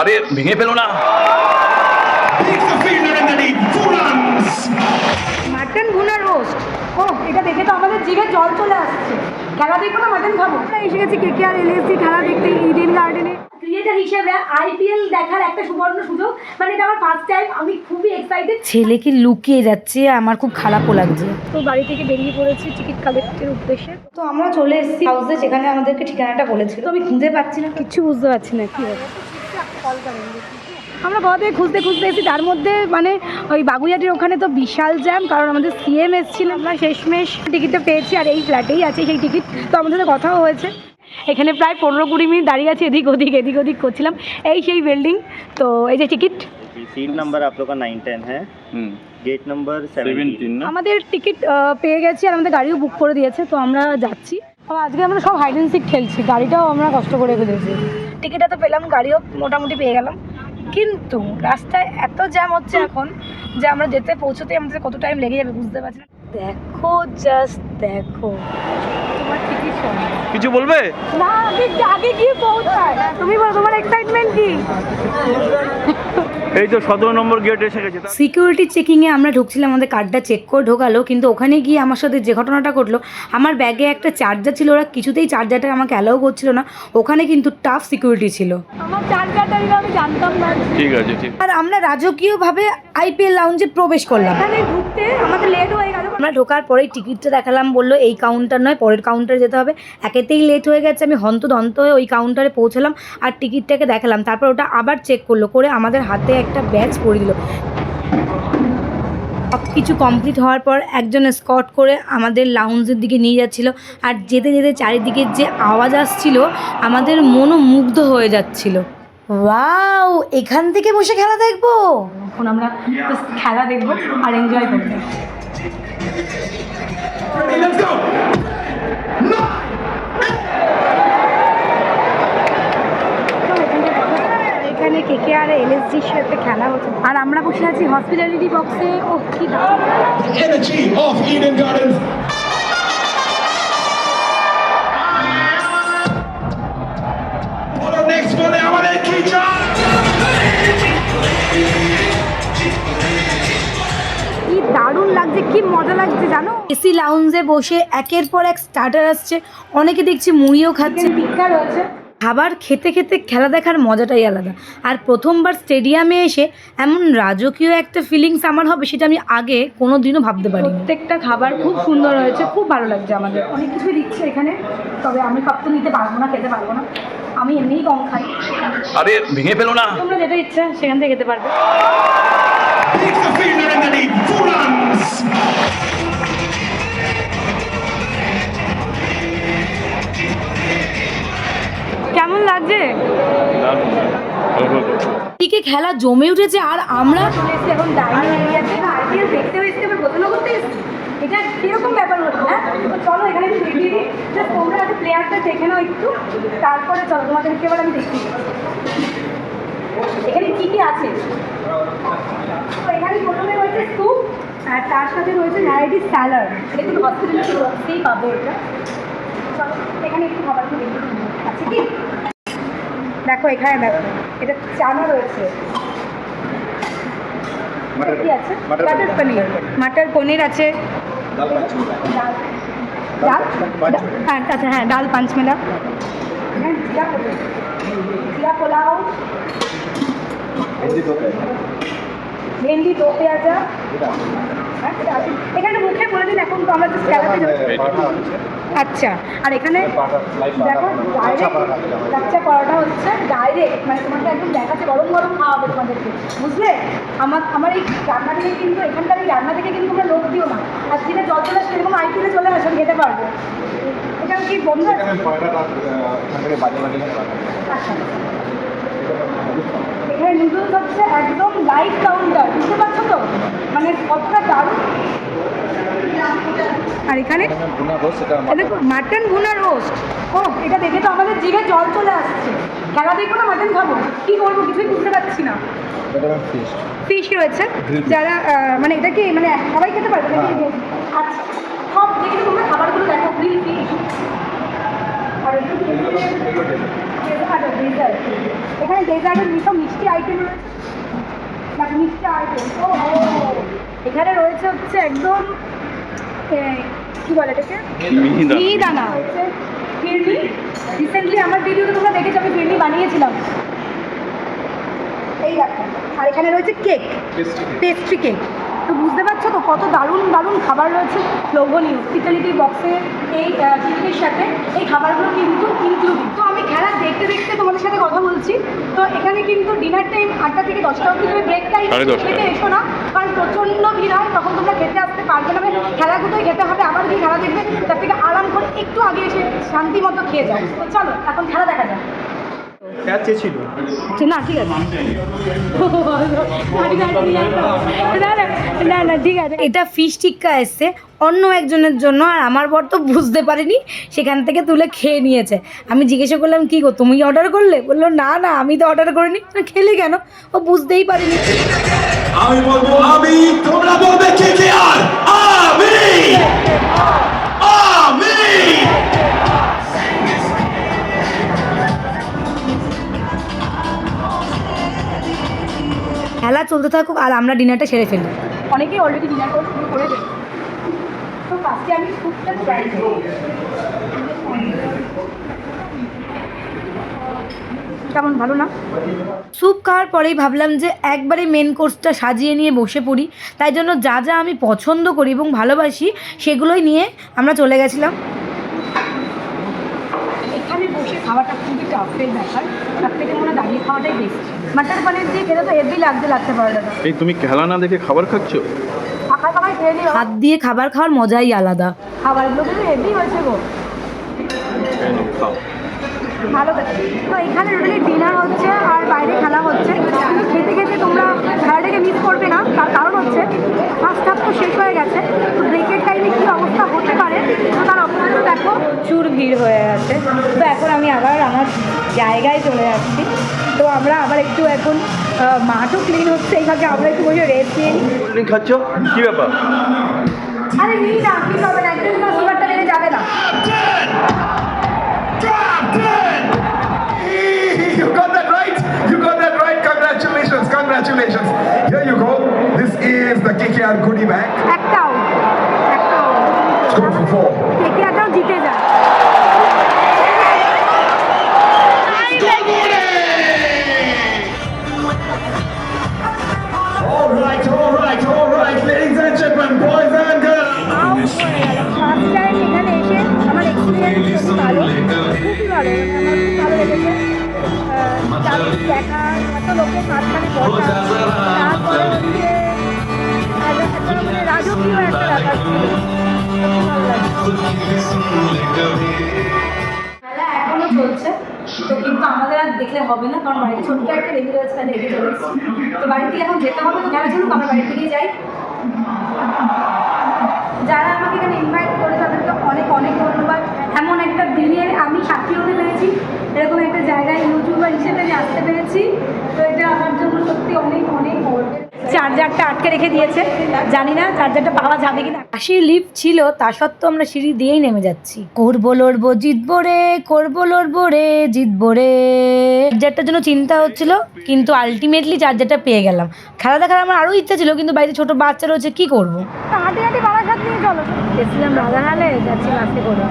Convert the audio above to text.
আরে ভেঙে ফেলো না। মাটন ভুনা রোস্ট, ও এটা দেখে তো আমাদের জিভে জল চলে আসছে। খেলা দেখবো না মাটন খাবো। আমরা এসে গেছি KKR LSG খেলা দেখতে ইডেন গার্ডেনে। ক্রিয়েটার হিসেবে IPL দেখার একটা সুবর্ণ সুযোগ, মানে এটা আমার ফার্স্ট টাইম। আমি খুবই এক্সাইটেড। ছেলেকে লুকিয়ে যাচ্ছে, আমার খুব খারাপও লাগছে। তো বাড়ি থেকে বেরিয়ে পড়েছি টিকিট কালেক্টের উদ্দেশ্যে। তো আমরা চলে এসেছি হাউসে, যেখানে আমাদেরকে ঠিকানাটা বলেছিল। তো আমি খুঁজে পাচ্ছি না, কিচ্ছু বুঝতে পারছি না কি হবে। আমরা কোথা থেকে খুঁজতে খুঁজতে এসেছি, তার মধ্যে মানে ওই বাগুইহাটির ওখানে তো বিশাল জ্যাম, কারণ আমাদের CM এসেছিল। আমরা শেষমেশ টিকিটটা পেয়েছি, আর এই ফ্ল্যাটেই আছে সেই টিকিট। তো আমাদের সাথে কথাও হয়েছে। এখানে প্রায় 15-20 মিনিট দাঁড়িয়ে আছে, এদিক ওদিক করছিলাম। এই সেই বিল্ডিং। তো এই যে টিকিট, सीट नंबर आप लोग का 9-10 है। गेट नंबर 17 ना। আমাদের টিকিট পেয়ে গেছি, আর আমাদের গাড়িও বুক করে দিয়েছে। তো আমরা যাচ্ছি। আজকে আমরা সব হাইড অ্যান্ড সিক খেলছি, গাড়িটাও আমরা কষ্ট করে ফেলেছি। টিকিটটা তো পেলাম, গাড়িও মোটামুটি পেয়ে গেলাম, কিন্তু রাস্তায় এত জ্যাম হচ্ছে এখন যে আমরা পৌঁছতে আমাদের কত টাইম লেগে যাবে বুঝতে পারছি না। দেখো, জাস্ট দেখো। তোমার টিকিট কিছু বলবে না, আগে গিয়ে পৌঁছায়। তুমি বলো, তোমার এক্সাইটমেন্ট কি? এই তো 17 নম্বর গেট এসে গেছে। সিকিউরিটি চেকিংয়ে আমরা ঢুকছিলাম, আমাদের কার্ডটা চেক করে ঢোকালো, কিন্তু ওখানে গিয়ে আমার সাথে যে ঘটনাটা ঘটলো, আমার ব্যাগে একটা চার্জার ছিল, ওরা কিছুতেই চার্জারটা আমাকে অ্যালাউ করছিল না। ওখানে কিন্তু টাফ সিকিউরিটি ছিল। আমার চার্জারটা আমি জানতাম না। ঠিক আছে, ঠিক। আর আমরা রাজকীয়ভাবে IPL লাউঞ্জে প্রবেশ করলাম। এখানে ঢুকতে আমাদের লেট হয়ে গেল। আমরা ঢোকার পরেই টিকিটটা দেখালাম, বললো এই কাউন্টার নয়, পরের কাউন্টারে যেতে হবে। একেতেই লেট হয়ে গেছে, আমি হন্তদন্ত হয়ে ওই কাউন্টারে পৌঁছলাম আর টিকিটটাকে দেখালাম। তারপর ওটা আবার চেক করলো, করে আমাদের হাতে একটা ব্যাজ পরিয়ে দিল। সব কিছু কমপ্লিট হওয়ার পর একজন স্কট করে আমাদের লাউঞ্জের দিকে নিয়ে যাচ্ছিল। আর যেতে যেতে চারিদিকে যে আওয়াজ আসছিল, আমাদের মনও মুগ্ধ হয়ে যাচ্ছিল। ওয়াও, এখান থেকে বসে খেলা দেখবো। এখন আমরা খেলা দেখবো আর এনজয় করবো। এখানে KKR LSGর সাথে খেলা হচ্ছে, আর আমরা বসে আছি হসপিটালিটি বক্সে। ও কি দারুণ! Energy of Eden Gardens. Next বলে আমাদের কি চাই? কি দারুণ লাগছে, কি মজা লাগছে জানো। এসি লাউঞ্জে বসে একের পর এক স্টার্টার আসছে, অনেকে দেখছি মুড়িও খাচ্ছে, টিক্কা রয়েছে। খাবার খেতে খেতে খেলা দেখার মজাটাই আলাদা। আর প্রথমবার স্টেডিয়ামে এসে এমন রাজকীয় একটা ফিলিংস আমার হবে, সেটা আমি আগে কোনো দিনও ভাবতে পারি। প্রত্যেকটা খাবার খুব সুন্দর হয়েছে, খুব ভালো লাগছে আমাদের। অনেক কিছু দিচ্ছে এখানে, তবে আমি সব তো নিতে পারবো না, খেতে পারবো না। আমি এমনিই কম খাই। আরে ভেঙে ফেলো না। তোমরা যেটা ইচ্ছা সেখান থেকে খেতে পারবে। Takes the fielder in the lead. 2 runs. কেমন লাগছে? দিকে খেলা জমে উঠেছে, আর আমরা এখন ডাইনিং এরিয়াতে IPL দেখতে হয়েছে, এবার বোতলও করতে এসেছি। এটা কিরকম ব্যাপার হলো না? তো চলো এখানে একটু দেখিয়ে দিই, তোমরা আগে প্লেয়ারটা দেখে নাও একটু, তারপরে চলো তোমাদেরকে এবার আমি দেখিয়ে দিই এখানে কী কী আছে। তো এখানে প্রথমে রয়েছে স্যুপ, আর তার সাথে রয়েছে ভ্যারাইটি স্যালাড। এটা কিন্তু হসপিটালিটি বক্সেই পাবো এটা। চলো এখানে একটু খাবারগুলো দেখে আছে কি। দেখো এখানে, দেখো এটা চানা রয়েছে, কি আছে, মটর পনির। মটর পনির আছে, ডাল, হ্যাঁ আচ্ছা, হ্যাঁ ডাল পাঁচমেলা, হ্যাঁ জিরা পোলাও, ভেন্ডি দো পেঁয়াজা। এখানে মুখে বলে দিন, এখন তো আমরা তো খেলাতে যাচ্ছি। আচ্ছা, আর এখানে দেখো ডাইরেক্ট কাঁচা পরোটা হচ্ছে, ডাইরেক্ট মানে তোমাকে একদম দেখাচ্ছে, গরম গরম খাওয়া হবে তোমাদেরকে, বুঝলে। আমার এই রান্না থেকে কিন্তু, এখানকার এই রান্না থেকে কিন্তু তোমরা লোক দিও না। আর দিনে জল চলে আসলে এরকম IPL চলে আসো, খেতে পারবো। এখানে কি বন্ধু আছে? আচ্ছা, এখানে নুডলস হচ্ছে একদম লাইভ কাউন্টার, বুঝতে পারছো তো, মানে কতটা দারুণ। আর এখানে দেখো মাটন ভুনা রোস্ট, ও এটা দেখে তো আমাদের জিভে জল চলে আসছে। খেলা দেখবো না মাটন খাবো, কী করবো কিছুই বুঝতে পারছি না। ফিশ রয়েছে, যারা মানে এটা কি মানে সবাই খেতে পারবে নাকি? আচ্ছা, সব দেখে তোমরা খাবারগুলো দেখো, গ্রিল ফিশ। আর আচ্ছা ডেজার্ট, এখানে ডেজার্টের সব মিষ্টি আইটেম রয়েছে, মিষ্টি আইটেম। ও এখানে রয়েছে হচ্ছে একদম কি বলে এটাকে, মিহিদানা হচ্ছে ফিরনি। রিসেন্টলি আমার ভিডিওতে তোমরা দেখেছো আমি ফিরনি বানিয়েছিলাম, এই দেখো। আর এখানে রয়েছে কেক, পেস্ট্রি কেক। তো বুঝতে পারছো তো কত দারুণ দারুণ খাবার রয়েছে, লোভনীয়। হসপিটালিটি বক্সে এই টিকিটের সাথে এই খাবারগুলো কিন্তু ইনক্লুডিং। তো আমি খেলা দেখতে দেখতে তোমাদের সাথে কথা বলছি। তো এখানে কিন্তু ডিনার টাইম 8টা থেকে 10টা অবধি, তুমি ব্রেক টাইম খেতে এসো না, কারণ প্রচণ্ড ভিড় হয়, তখন তোমরা খেতে আসতে পারবে না। খেলাগুলোই খেতে হবে, আবার কি খেলা দেখবে, তার থেকে আরাম করে একটু আগে এসে শান্তি মতো খেয়ে যাও। তো চলো এখন খেলা দেখা যাক। না ঠিক আছে, না না ঠিক আছে। এটা ফিশ টিক্কা এসছে অন্য একজনের জন্য, আর আমার বর তো বুঝতে পারিনি, সেখান থেকে তুলে খেয়ে নিয়েছে। আমি জিজ্ঞাসা করলাম কী গো তুমি অর্ডার করলে, বললো না না আমি তো অর্ডার করিনি। খেলি কেন, ও বুঝতেই পারিনি। আমি বলবো আমি, তোমরা বলবে KKR আমি আমি। খেলা চলতে থাকুক আর আমরা ডিনারটা সেরে ফেলি। অনেকেই অলরেডি ডিনার করে শুরু করে দেবে। তো ফার্স্টে আমি স্যুপটা ট্রাই করি, কেমন ভালো না? স্যুপ খাওয়ার পরেই ভাবলাম যে একবারে মেন কোর্সটা সাজিয়ে নিয়ে বসে পড়ি। তাই জন্য যা যা আমি পছন্দ করি এবং ভালোবাসি সেগুলোই নিয়ে আমরা চলে গেছিলাম। এখানে বসে খাওয়াটা খুবই টাফের ব্যাপার, তার থেকে মনে দাঁড়িয়ে খাওয়াটাই বেশি। মাটার পানির দিয়ে খেলে তো হেভি লাগতে পারে দাদা। এই তুমি খেলা না দেখে খাবার খাচ্ছ? ফাঁকা খাবার খেয়ে নিও, হাত দিয়ে খাবার খাওয়ার মজাই আলাদা। খাবারগুলো কিন্তু হেভি হয়েছে গো, ভালো। তো এখানে টোটালি ডিনার হচ্ছে আর বাইরে খেলা হচ্ছে, কিন্তু খেতে খেতে তোমরা খেলাটাকে মিস করবে না। তার কারণ হচ্ছে ফার্স্ট হাফ তো শেষ হয়ে গেছে, তো ব্রেকের টাইমে কী অবস্থা হতে পারে তো তার অবস্থা দেখো, প্রচুর ভিড় হয়ে গেছে। তো এখন আমি আবার আমার জায়গায় চলে যাচ্ছি। তো আমরা আবার একটু এখন মাঠও ক্লিন হচ্ছে, এইভাবে আমরা একটু বসে রেস্ট নিয়ে নিই। কোল্ড ড্রিঙ্ক খাচ্ছ, কী ব্যাপার? আরে নিই না, কি হবে না, একদম সুগারটা বেড়ে যাবে না। You got that right. You got that right. Congratulations. Congratulations. Here you go. This is the KKR goodie bag. একটাও Let's go for 4. কেকেআরটাও জিতে যায়। All right, ladies and gentlemen, boys and girls. First time এখানে এসে আমার experience খুবই ভালো, খুবই ভালো, আমার খুব ভালো লেগেছে। দেখা এত লোকের মাঝখানে বসা, তারপরে হচ্ছে মানে রাজকীয় একটা ব্যাপার ছিল, ভালো লাগছে। খেলা এখনো চলছে, তো কিন্তু আমাদের আর দেখলে হবে না, কারণ বাড়িতে ছোট্ট একটা বেবি রয়েছে, তাদের রেখে চলে এসেছি। তো বাড়ি থেকে এখন যেতে হবে, তো খেলা চলুক, আমরা বাড়ি থেকেই যাই। যারা আমাকে এখানে ইনভাইট করে তাদেরকে অনেক অনেক ধন্যবাদ। এমন একটা দিনের আমি সাক্ষী হতে পেরেছি, এরকম একটা জায়গায় ইউটিউবার হিসেবে আমি আসতে পেরেছি, তো এটা আমার জন্য সত্যি অনেক অনেক গর্বের। চার্জারটা আটকে রেখে দিয়েছে, জানি না চার্জারটা পাওয়া যাবে কিনা। পাশেই লিফট ছিল, তা সত্ত্বেও আমরা সিঁড়ি দিয়েই নেমে যাচ্ছি। করবো লড়বো জিতবো রে, করবো লড়বো রে জিতবো রে। চার্জারটার জন্য চিন্তা হচ্ছিল, কিন্তু আলটিমেটলি চার্জারটা পেয়ে গেলাম। খেলা দেখার আমার আরও ইচ্ছা ছিল, কিন্তু বাড়িতে ছোটো বাচ্চা রয়েছে, কী করবো। হাঁটি হাঁটি বাবার সাথে নিয়ে চলো, গেছিলাম রাজারহালে, যাচ্ছি নাচতে করে।